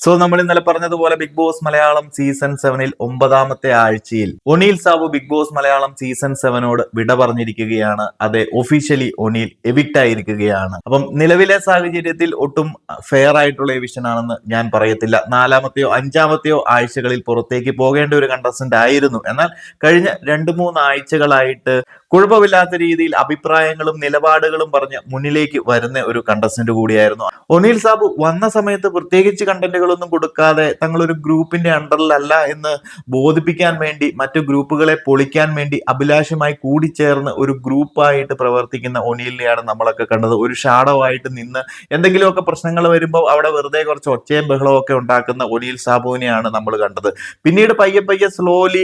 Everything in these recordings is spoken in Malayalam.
നമ്മൾ ഇന്നലെ പറഞ്ഞതുപോലെ ബിഗ് ബോസ് മലയാളം സീസൺ 7-ൽ 9ാമത്തെ ആഴ്ചയിൽ Oneal Sabu Bigg Boss Malayalam season 7നോട് വിട പറഞ്ഞിരിക്കുകയാണ്. അതെ, ഒഫീഷ്യലി ഒനീൽ എവിക്റ്റ് ആയിരിക്കുകയാണ്. അപ്പം നിലവിലെ സാഹചര്യത്തിൽ ഒട്ടും ഫെയർ ആയിട്ടുള്ള എവിക്ഷൻ ആണെന്ന് ഞാൻ പറയത്തില്ല. 4ാമത്തെയോ 5ാമത്തെയോ ആഴ്ചകളിൽ പുറത്തേക്ക് പോകേണ്ട ഒരു കണ്ടസ്റ്റന്റ് ആയിരുന്നു. എന്നാൽ കഴിഞ്ഞ 2-3 ആഴ്ചകളായിട്ട് കുഴപ്പമില്ലാത്ത രീതിയിൽ അഭിപ്രായങ്ങളും നിലപാടുകളും പറഞ്ഞ് മുന്നിലേക്ക് വരുന്ന ഒരു കണ്ടസ്റ്റന്റ് കൂടിയായിരുന്നു. ഒനീൽ സാബു വന്ന സമയത്ത് പ്രത്യേകിച്ച് കണ്ടന്റുകളൊന്നും കൊടുക്കാതെ തങ്ങളൊരു ഗ്രൂപ്പിന്റെ അണ്ടറിലല്ല എന്ന് ബോധിപ്പിക്കാൻ വേണ്ടി മറ്റു ഗ്രൂപ്പുകളെ പൊളിക്കാൻ വേണ്ടി അഭിലാഷമായി കൂടിച്ചേർന്ന് ഒരു ഗ്രൂപ്പായിട്ട് പ്രവർത്തിക്കുന്ന ഒനീലിനെയാണ് നമ്മളൊക്കെ കണ്ടത്. ഒരു ഷാഡോ ആയിട്ട് നിന്ന് എന്തെങ്കിലുമൊക്കെ പ്രശ്നങ്ങൾ വരുമ്പോൾ അവിടെ വെറുതെ കുറച്ച് ഒച്ചയും ബഹളവും ഒക്കെ ഉണ്ടാക്കുന്ന ഒനീൽ സാബുവിനെയാണ് നമ്മൾ കണ്ടത്. പിന്നീട് പയ്യെ പയ്യെ സ്ലോലി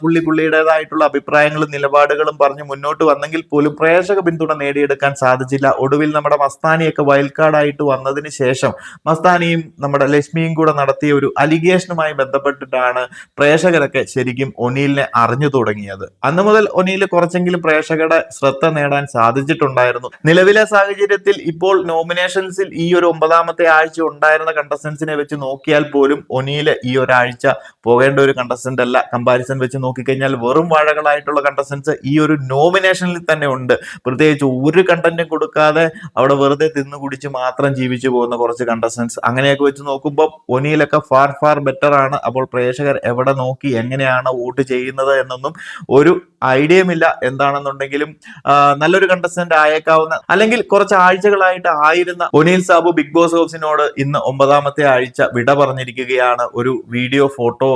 പുള്ളിയുടേതായിട്ടുള്ള അഭിപ്രായങ്ങളും നിലപാടുകളും പറഞ്ഞ് മുന്നോട്ട് വന്നെങ്കിൽ പോലും പ്രേക്ഷക പിന്തുണ നേടിയെടുക്കാൻ സാധിച്ചില്ല. ഒടുവിൽ നമ്മുടെ മസ്താനിയൊക്കെ വൈൽഡ് കാർഡായിട്ട് വന്നതിന് ശേഷം മസ്താനിയും നമ്മുടെ ലക്ഷ്മിയും കൂടെ നടത്തിയ ഒരു അലിഗേഷനുമായി ബന്ധപ്പെട്ടിട്ടാണ് പ്രേക്ഷകരൊക്കെ ശരിക്കും ഒനീലിനെ അറിഞ്ഞു തുടങ്ങിയത്. അന്ന് മുതൽ ഒനീൽ കുറച്ചെങ്കിലും പ്രേക്ഷകരുടെ ശ്രദ്ധ നേടാൻ സാധിച്ചിട്ടുണ്ടായിരുന്നു. നിലവിലെ സാഹചര്യത്തിൽ ഇപ്പോൾ നോമിനേഷൻസിൽ ഈ ഒരു 9ാമത്തെ ആഴ്ച ഉണ്ടായിരുന്ന കണ്ടസ്റ്റൻസിനെ വെച്ച് നോക്കിയാൽ പോലും ഒനീൽ ഈ ഒരാഴ്ച പോകേണ്ട ഒരു കണ്ടസ്റ്റന്റ് അല്ല. കമ്പാരിസൺ വെച്ച് നോക്കിക്കഴിഞ്ഞാൽ വെറും വാഴകളായിട്ടുള്ള കണ്ടസ്റ്റൻസ് ഈ ഒരു നോമിനേഷനിൽ തന്നെ ഉണ്ട്. പ്രത്യേകിച്ച് ഒരു കണ്ടന്റും കൊടുക്കാതെ അവിടെ വെറുതെ തിന്നു കുടിച്ച് മാത്രം ജീവിച്ചു പോകുന്ന കുറച്ച് കണ്ടസ്റ്റൻസ്. അങ്ങനെയൊക്കെ വെച്ച് നോക്കുമ്പോൾ ഒനീലൊക്കെ ഫാർ ബെറ്റർ ആണ്. അപ്പോൾ പ്രേക്ഷകർ എവിടെ നോക്കി എങ്ങനെയാണ് വോട്ട് ചെയ്യുന്നത് എന്നൊന്നും ഒരു ഐഡിയയുമില്ല. എന്താണെന്നുണ്ടെങ്കിലും നല്ലൊരു കണ്ടസ്റ്റന്റ് ആയേക്കാവുന്ന അല്ലെങ്കിൽ കുറച്ച് ആഴ്ചകളായിട്ട് ആയിരുന്ന ഒനീൽ സാബു ബിഗ് ബോസ് ഹൗസിനോട് ഇന്ന് 9ാമത്തെ ആഴ്ച വിട പറഞ്ഞിരിക്കുകയാണ്. ഒരു വീഡിയോ ഫോട്ടോ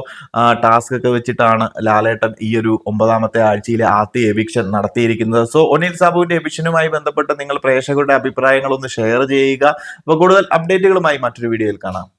ടാസ്ക് ഒക്കെ വെച്ചിട്ടാണ് ലാലേട്ടൻ ഈ ഒരു 9ാമത്തെ ആഴ്ചയിലെ ആദ്യ എവിക്ഷൻ നടത്തിയിരിക്കുന്നത്. സോ ഒനീൽ സാബുവിന്റെ എവിക്ഷനുമായി ബന്ധപ്പെട്ട് നിങ്ങൾ പ്രേക്ഷകരുടെ അഭിപ്രായങ്ങൾ ഒന്ന് ഷെയർ ചെയ്യുക. അപ്പോൾ കൂടുതൽ അപ്ഡേറ്റുകളുമായി മറ്റൊരു വീഡിയോയിൽ കാണാം.